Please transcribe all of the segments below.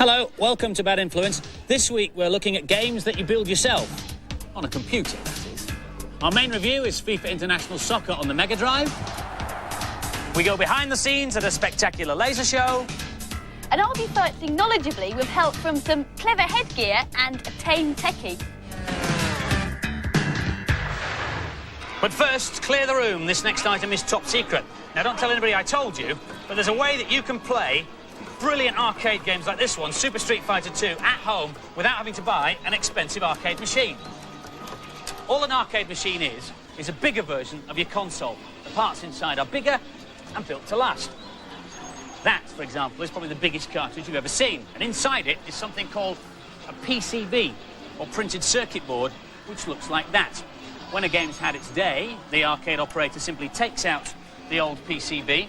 Hello, welcome to Bad Influence. This week we're looking at games that you build yourself. On a computer, that is. Our main review is FIFA International Soccer on the Mega Drive. We go behind the scenes at a spectacular laser show. And I'll be fencing knowledgeably with help from some clever headgear and a tame techie. But first, clear the room. This next item is top secret. Now, don't tell anybody I told you, but there's a way that you can play brilliant arcade games like this one, Super Street Fighter 2, at home without having to buy an expensive arcade machine. All an arcade machine is a bigger version of your console. The parts inside are bigger and built to last. That, for example, is probably the biggest cartridge you've ever seen. And inside it is something called a PCB, or printed circuit board, which looks like that. When a game's had its day, the arcade operator simply takes out the old PCB,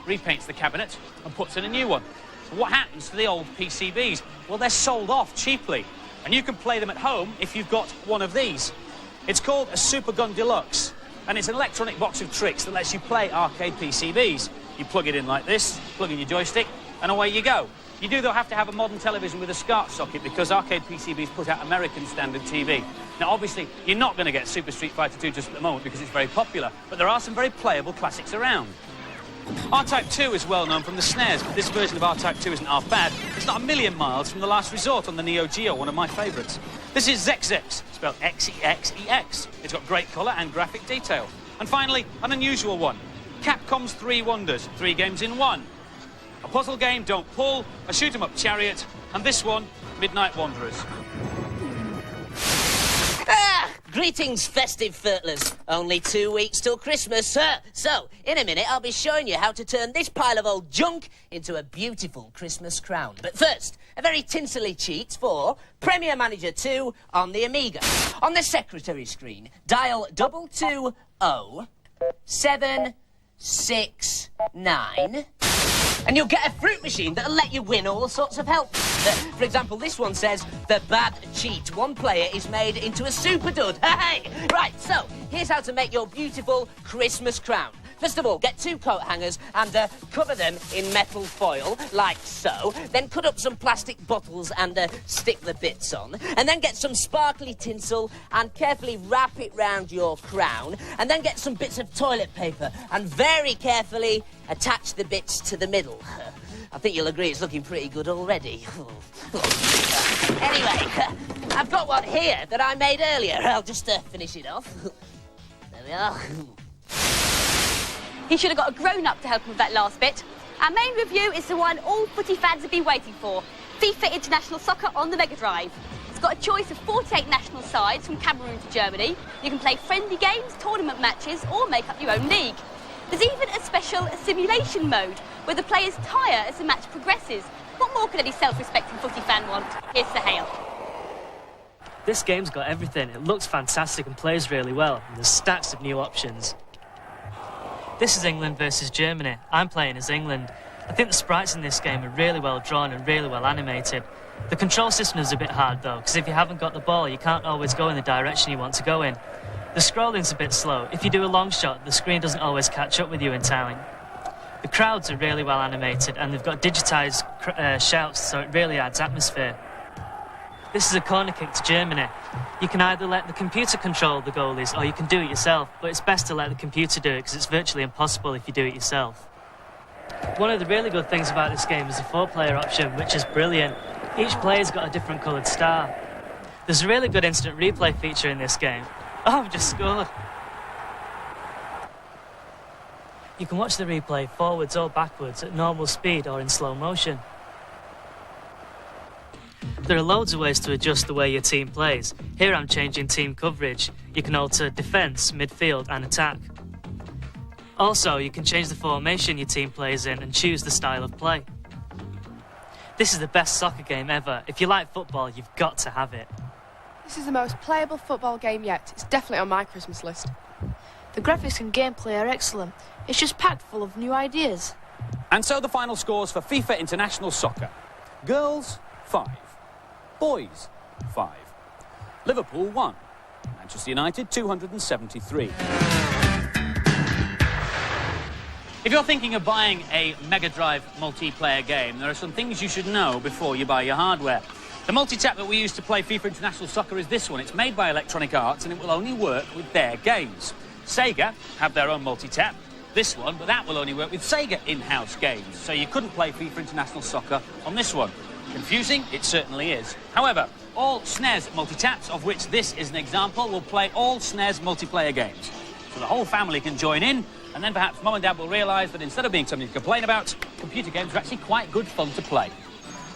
repaints the cabinet, and puts in a new one. So what happens to the old PCBs? Well, they're sold off cheaply, and you can play them at home if you've got one of these. It's called a Super Gun Deluxe, and it's an electronic box of tricks that lets you play arcade PCBs. You plug it in like this, plug in your joystick, and away you go. You do, though, have to have a modern television with a SCART socket because arcade PCBs put out American standard TV. Now, obviously, you're not going to get Super Street Fighter 2 just at the moment because it's very popular, but there are some very playable classics around. R-Type 2 is well known from the SNES, but this version of R-Type 2 isn't half bad. It's not a million miles from The Last Resort on the Neo Geo, one of my favourites. This is Zex, spelled X-E-X-E-X. It's got great colour and graphic detail. And finally, an unusual one, Capcom's 3 Wonders, 3 games in 1. A puzzle game, Don't Pull, a shoot-'em-up chariot, and this one, Midnight Wanderers. Greetings, festive furtlers. Only 2 weeks till Christmas. So, in a minute, I'll be showing you how to turn this pile of old junk into a beautiful Christmas crown. But first, a very tinselly cheat for Premier Manager 2 on the Amiga. On the secretary screen, dial 220-769... and you'll get a fruit machine that'll let you win all sorts of help. For example, this one says, the bad cheat. One player is made into a super dud. Hey! Right, so, here's how to make your beautiful Christmas crown. First of all, get 2 coat hangers and cover them in metal foil, like so. Then cut up some plastic bottles and stick the bits on. And then get some sparkly tinsel and carefully wrap it round your crown. And then get some bits of toilet paper and very carefully attach the bits to the middle. I think you'll agree it's looking pretty good already. Anyway, I've got one here that I made earlier. I'll just finish it off. There we are. He should have got a grown-up to help him with that last bit. Our main review is the one all footy fans have been waiting for, FIFA International Soccer on the Mega Drive. It's got a choice of 48 national sides from Cameroon to Germany. You can play friendly games, tournament matches, or make up your own league. There's even a special simulation mode, where the players tire as the match progresses. What more could any self-respecting footy fan want? Here's Saul. This game's got everything. It looks fantastic and plays really well, and there's stacks of new options. This is England versus Germany. I'm playing as England. I think the sprites in this game are really well drawn and really well animated. The control system is a bit hard though, because if you haven't got the ball, you can't always go in the direction you want to go in. The scrolling's a bit slow. If you do a long shot, the screen doesn't always catch up with you in time. The crowds are really well animated and they've got digitised shouts, so it really adds atmosphere. This is a corner kick to Germany. You can either let the computer control the goalies or you can do it yourself, but it's best to let the computer do it because it's virtually impossible if you do it yourself. One of the really good things about this game is the 4-player option, which is brilliant. Each player's got a different coloured star. There's a really good instant replay feature in this game. Oh, I've just scored. You can watch the replay forwards or backwards at normal speed or in slow motion. There are loads of ways to adjust the way your team plays. Here I'm changing team coverage. You can alter defence, midfield and attack. Also, you can change the formation your team plays in and choose the style of play. This is the best soccer game ever. If you like football, you've got to have it. This is the most playable football game yet. It's definitely on my Christmas list. The graphics and gameplay are excellent. It's just packed full of new ideas. And so the final scores for FIFA International Soccer. Girls, 5. Boys, 5. Liverpool, 1. Manchester United, 273. If you're thinking of buying a Mega Drive multiplayer game, there are some things you should know before you buy your hardware. The multi-tap that we use to play FIFA International Soccer is this one. It's made by Electronic Arts and it will only work with their games. Sega have their own multi-tap, this one, but that will only work with Sega in-house games. So you couldn't play FIFA International Soccer on this one. Confusing? It certainly is. However, all SNES multi-taps, of which this is an example, will play all SNES multiplayer games. So the whole family can join in, and then perhaps Mum and Dad will realise that instead of being something to complain about, computer games are actually quite good fun to play.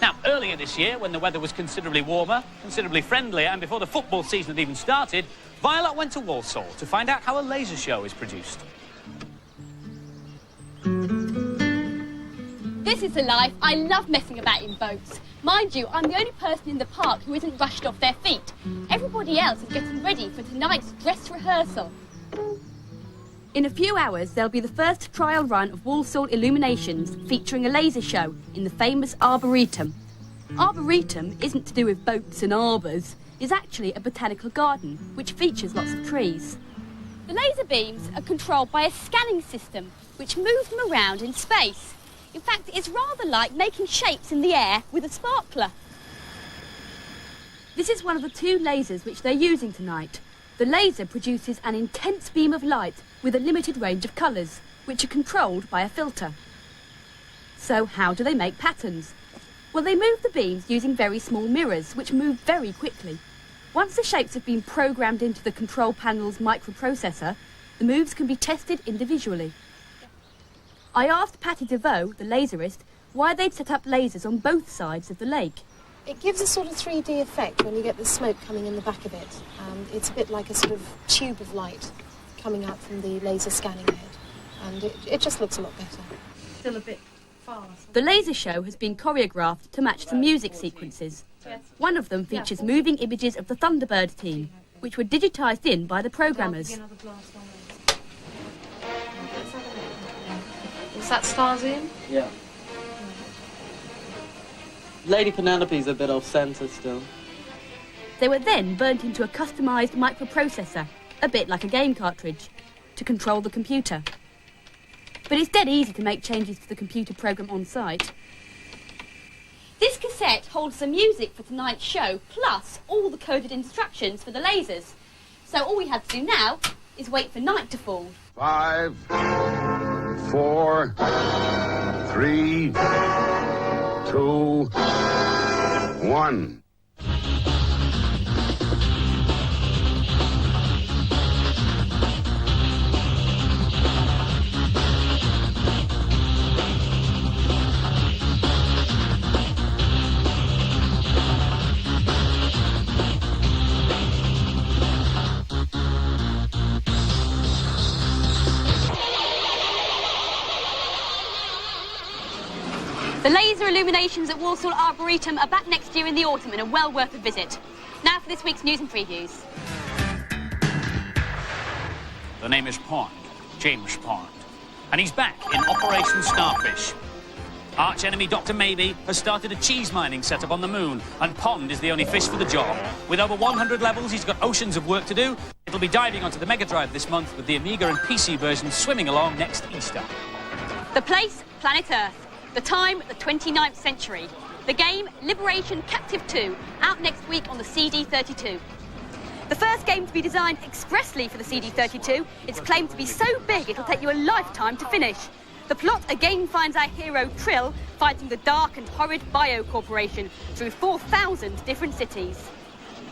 Now, earlier this year, when the weather was considerably warmer, considerably friendlier, and before the football season had even started, Violet went to Walsall to find out how a laser show is produced. This is the life. I love messing about in boats. Mind you, I'm the only person in the park who isn't rushed off their feet. Everybody else is getting ready for tonight's dress rehearsal. In a few hours, there'll be the first trial run of Walsall Illuminations featuring a laser show in the famous Arboretum. Arboretum isn't to do with boats and arbours. It's actually a botanical garden, which features lots of trees. The laser beams are controlled by a scanning system, which moves them around in space. In fact, it's rather like making shapes in the air with a sparkler. This is one of the 2 lasers which they're using tonight. The laser produces an intense beam of light with a limited range of colours, which are controlled by a filter. So how do they make patterns? Well, they move the beams using very small mirrors, which move very quickly. Once the shapes have been programmed into the control panel's microprocessor, the moves can be tested individually. I asked Patty DeVoe, the laserist, why they'd set up lasers on both sides of the lake. It gives a sort of 3D effect when you get the smoke coming in the back of it. It's a bit like a sort of tube of light coming out from the laser scanning head. And it just looks a lot better. Still a bit fast. The laser show has been choreographed to match the music sequences. One of them features moving images of the Thunderbird team, which were digitised in by the programmers. Is that star zoom? Yeah. Lady Penelope's a bit off-centre still. They were then burnt into a customised microprocessor, a bit like a game cartridge, to control the computer. But it's dead easy to make changes to the computer program on site. This cassette holds the music for tonight's show, plus all the coded instructions for the lasers. So all we have to do now is wait for night to fall. 5, 4, 3, 2, 1. The laser illuminations at Walsall Arboretum are back next year in the autumn and are well worth a visit. Now for this week's news and previews. The name is Pond, James Pond, and he's back in Operation Starfish. Arch enemy Dr. Maybe has started a cheese mining setup on the moon, and Pond is the only fish for the job. With over 100 levels, he's got oceans of work to do. It'll be diving onto the Mega Drive this month, with the Amiga and PC versions swimming along next Easter. The place, Planet Earth. The time, the 29th century. The game, Liberation Captive 2, out next week on the CD32. The first game to be designed expressly for the CD32, it's claimed to be so big it'll take you a lifetime to finish. The plot again finds our hero Trill fighting the dark and horrid Bio Corporation through 4,000 different cities.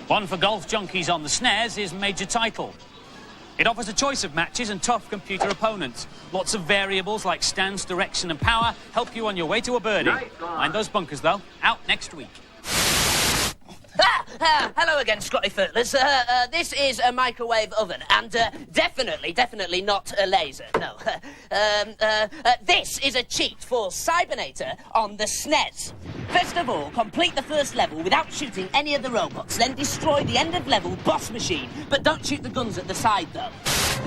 One for golf junkies on the SNES is Major Title. It offers a choice of matches and tough computer opponents. Lots of variables like stance, direction and power help you on your way to a birdie. Mind those bunkers, though. Out next week. Hello again, Scotty Furtlers. This is a microwave oven, and definitely not a laser, no. This is a cheat for Cybernator on the SNES. First of all, complete the first level without shooting any of the robots, then destroy the end-of-level boss machine, but don't shoot the guns at the side, though.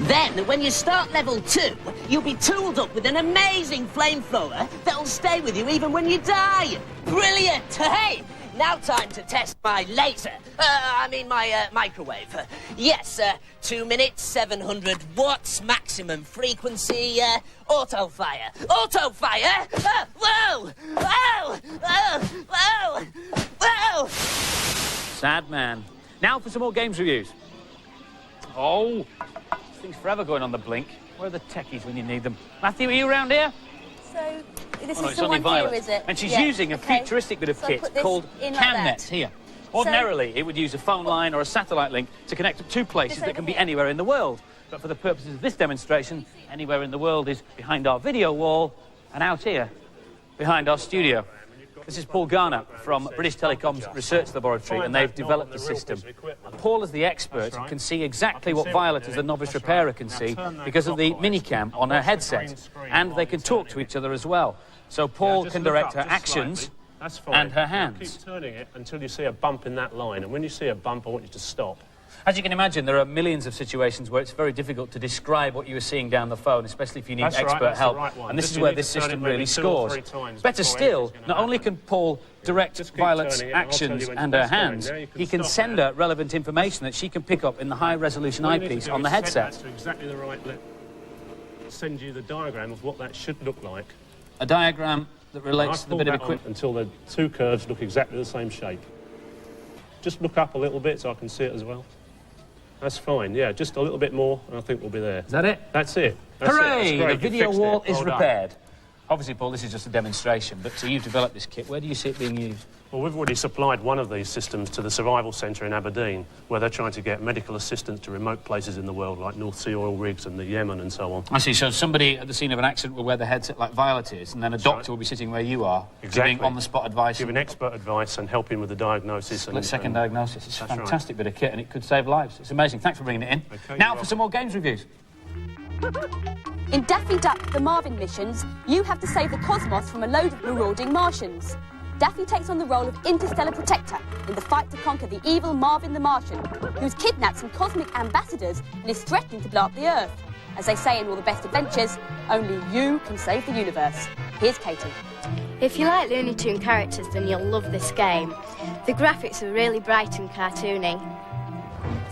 Then, when you start level 2, you'll be tooled up with an amazing flamethrower that'll stay with you even when you die. Brilliant! Hey! now time to test my laser. My microwave. Yes, 2 minutes, 700 watts, maximum frequency, auto fire. Auto fire! Whoa! Whoa! Whoa! Whoa! Whoa! Sad man. Now for some more games reviews. Oh, this thing's forever going on the blink. Where are the techies when you need them? Matthew, are you around here? So, this Oh, no, is it's the only one Violet. here, is it? And she's Yeah, using a okay. futuristic bit of So I kit put this called in like CamNet that. here. Ordinarily, it would use a phone line or a satellite link to connect to two places This that can over be here. anywhere in the world. But for the purposes of this demonstration, anywhere in the world is behind our video wall and out here, behind our studio. This is Paul Garner from British Telecom's Research Laboratory, and they've developed the system. And Paul, as the expert, can see exactly what Violet, as the novice repairer, can see because of the minicam on her headset. And they can talk to each other as well. So Paul can direct her actions and her hands. Keep turning it until you see a bump in that line, and when you see a bump, I want you to stop. As you can imagine, there are millions of situations where it's very difficult to describe what you are seeing down the phone, especially if you need expert help. And this is where this system really scores. Better still, not only can Paul direct Violet's actions and her hands, he can send her relevant information that she can pick up in the high-resolution eyepiece on the headset. To exactly the right send you the diagram of what that should look like. A diagram that relates to the bit of equipment. Until the two curves look exactly the same shape. Just look up a little bit so I can see it as well. That's fine, yeah, just a little bit more and I think we'll be there. Is that it? That's it. That's Hooray! It. That's The video wall is Well done. repaired. Obviously, Paul, this is just a demonstration, but so you've developed this kit. Where do you see it being used? Well, we've already supplied one of these systems to the Survival Centre in Aberdeen, where they're trying to get medical assistance to remote places in the world, like North Sea oil rigs and the Yemen and so on. I see, so somebody at the scene of an accident will wear the headset like Violet is, and then a doctor will be sitting where you are, giving on-the-spot advice. Giving expert advice and helping with the diagnosis. Split-second diagnosis. It's a fantastic bit of kit, and it could save lives. It's amazing. Thanks for bringing it in. Okay, now for some more games reviews. In Daffy Duck, the Marvin missions, you have to save the cosmos from a load of marauding Martians. Daffy takes on the role of interstellar protector in the fight to conquer the evil Marvin the Martian, who's kidnapped some cosmic ambassadors and is threatening to blow up the Earth. As they say in all the best adventures, only you can save the universe. Here's Katie. If you like Looney Tunes characters, then you'll love this game. The graphics are really bright and cartoony.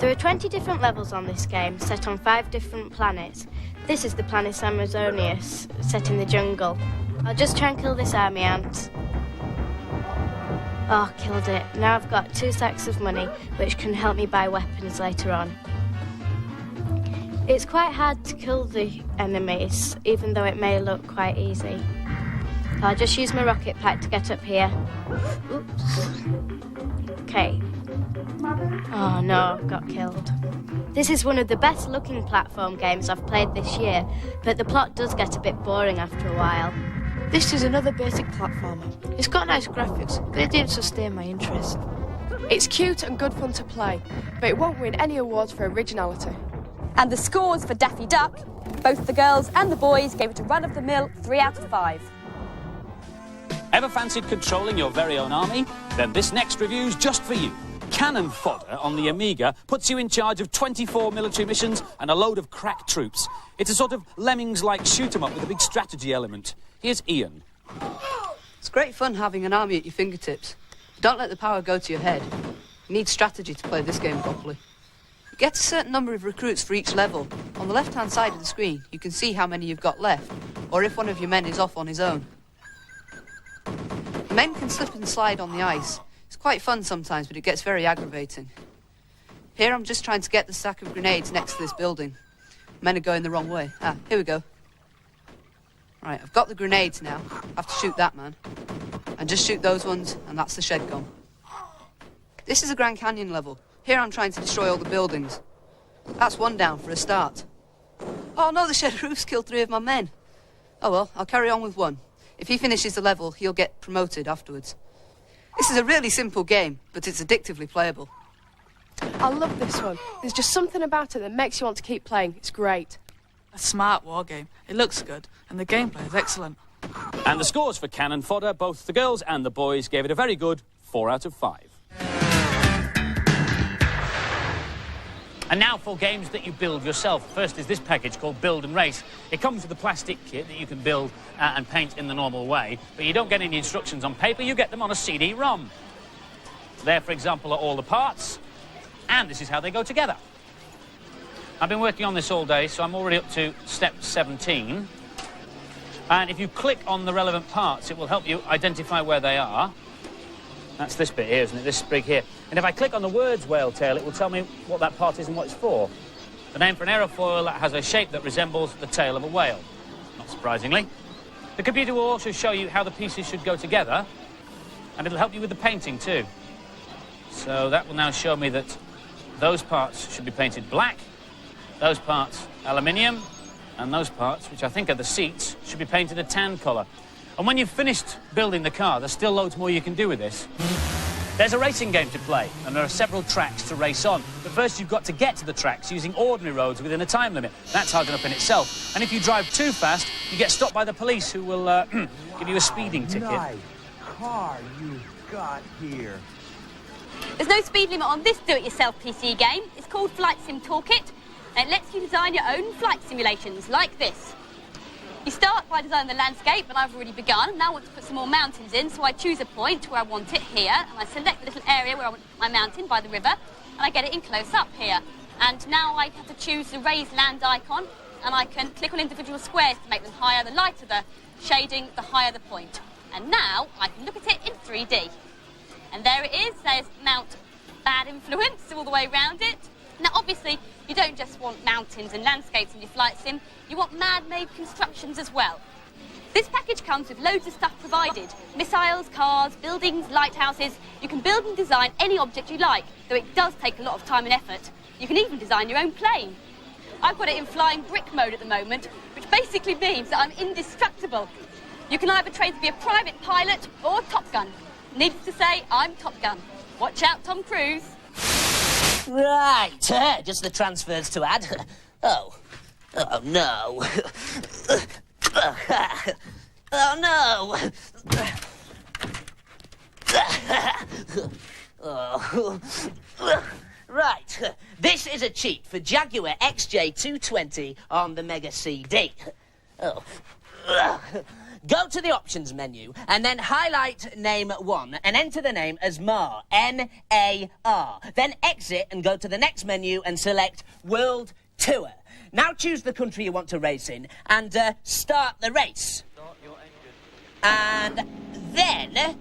There are 20 different levels on this game, set on 5 different planets. This is the planet Amazonius, set in the jungle. I'll just try and kill this army ant. Oh, killed it. Now I've got 2 sacks of money, which can help me buy weapons later on. It's quite hard to kill the enemies, even though it may look quite easy. I'll just use my rocket pack to get up here. Oops. Okay. Oh no, I've got killed. This is one of the best looking platform games I've played this year, but the plot does get a bit boring after a while. This is another basic platformer. It's got nice graphics, but it didn't sustain my interest. It's cute and good fun to play, but it won't win any awards for originality. And the scores for Daffy Duck, both the girls and the boys gave it a run-of-the-mill 3 out of 5. Ever fancied controlling your very own army? Then this next review's just for you. Cannon fodder on the Amiga puts you in charge of 24 military missions and a load of crack troops. It's a sort of Lemmings-like shoot-'em-up with a big strategy element. Here's Ian. It's great fun having an army at your fingertips. Don't let the power go to your head. You need strategy to play this game properly. You get a certain number of recruits for each level. On the left-hand side of the screen, you can see how many you've got left, or if one of your men is off on his own. The men can slip and slide on the ice. It's quite fun sometimes, but it gets very aggravating. Here I'm just trying to get the stack of grenades next to this building. Men are going the wrong way. Ah, here we go. Right, I've got the grenades now. I have to shoot that man. And just shoot those ones, and that's the shed gone. This is a Grand Canyon level. Here I'm trying to destroy all the buildings. That's one down for a start. Oh no, the shed roof's killed 3 of my men. Oh well, I'll carry on with one. If he finishes the level, he'll get promoted afterwards. This is a really simple game, but it's addictively playable. I love this one. There's just something about it that makes you want to keep playing. It's great. A smart war game. It looks good, and the gameplay is excellent. And the scores for Cannon Fodder, both the girls and the boys gave it a very good 4 out of 5. And now for games that you build yourself. First is this package called Build and Race. It comes with a plastic kit that you can build and paint in the normal way, but you don't get any instructions on paper, you get them on a CD-ROM. There, for example, are all the parts, and this is how they go together. I've been working on this all day, so I'm already up to step 17. And if you click on the relevant parts, it will help you identify where they are. That's this bit here, isn't it? This sprig here. And if I click on the words whale tail, it will tell me what that part is and what it's for. The name for an aerofoil that has a shape that resembles the tail of a whale, not surprisingly. The computer will also show you how the pieces should go together, and it'll help you with the painting too. So that will now show me that those parts should be painted black, those parts aluminium, and those parts, which I think are the seats, should be painted a tan colour. And when you've finished building the car, there's still loads more you can do with this. There's a racing game to play, and there are several tracks to race on. But first, you've got to get to the tracks using ordinary roads within a time limit. That's hard enough in itself. And if you drive too fast, you get stopped by the police, who will give you a speeding ticket. Nice car you got here. There's no speed limit on this do-it-yourself PC game. It's called Flight Sim Toolkit, and it lets you design your own flight simulations, like this. You start by designing the landscape, and I've already begun. Now I want to put some more mountains in, so I choose a point where I want it here, and I select the little area where I want my mountain by the river, and I get it in close up here. And now I have to choose the raised land icon, and I can click on individual squares to make them higher. The lighter the shading, the higher the point. And now I can look at it in 3D. And there it is. There's Mount Bad Influence all the way around it. Now, obviously, you don't just want mountains and landscapes in your flight sim, you want man-made constructions as well. This package comes with loads of stuff provided. Missiles, cars, buildings, lighthouses. You can build and design any object you like, though it does take a lot of time and effort. You can even design your own plane. I've got it in flying brick mode at the moment, which basically means that I'm indestructible. You can either train to be a private pilot or Top Gun. Needless to say, I'm Top Gun. Watch out, Tom Cruise. Right, just the transfers to add. Oh no. Oh no. Right, this is a cheat for Jaguar XJ220 on the Mega CD. Go to the options menu and then highlight name 1 and enter the name as Mar, N-A-R. Then exit and go to the next menu and select World Tour. Now choose the country you want to race in and start the race. Start your engine. And then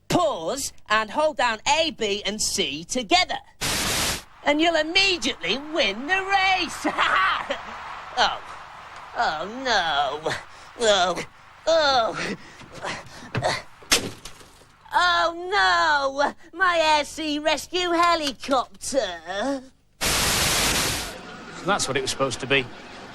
pause and hold down A, B and C together. And you'll immediately win the race. Oh no. Oh no! My air sea rescue helicopter. So that's what it was supposed to be.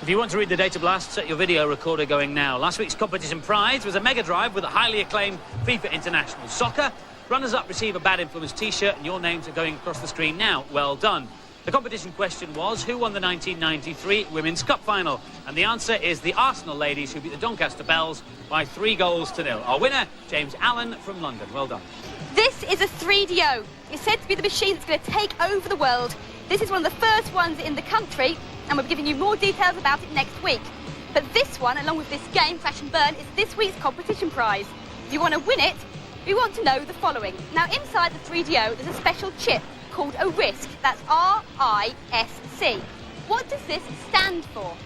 If you want to read the data blast, set your video recorder going now. Last week's competition prize was a Mega Drive with a highly acclaimed FIFA International Soccer. Runners-up receive a Bad Influence t-shirt, and your names are going across the screen now. Well done. The competition question was, who won the 1993 Women's Cup final? And the answer is the Arsenal ladies, who beat the Doncaster Belles by 3-0. Our winner, James Allen from London. Well done. This is a 3DO. It's said to be the machine that's going to take over the world. This is one of the first ones in the country, and we'll be giving you more details about it next week. But this one, along with this game, Crash and Burn, is this week's competition prize. If you want to win it, we want to know the following. Now, inside the 3DO, there's a special chip called a RISC. That's R-I-S-C. What does this stand for?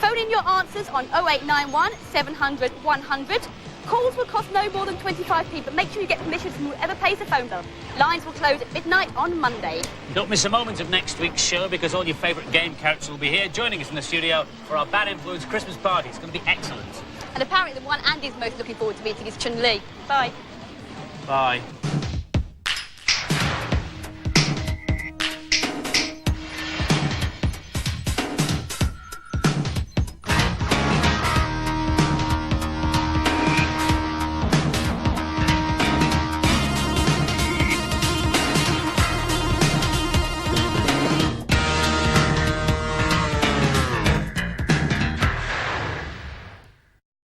Phone in your answers on 0891 700 100. Calls will cost no more than 25p, but make sure you get permission from whoever pays the phone bill. Lines will close at midnight on Monday. Don't miss a moment of next week's show, because all your favourite game characters will be here joining us in the studio for our Bad Influence Christmas party. It's going to be excellent. And apparently the one Andy's most looking forward to meeting is Chun-Li. Bye. Bye.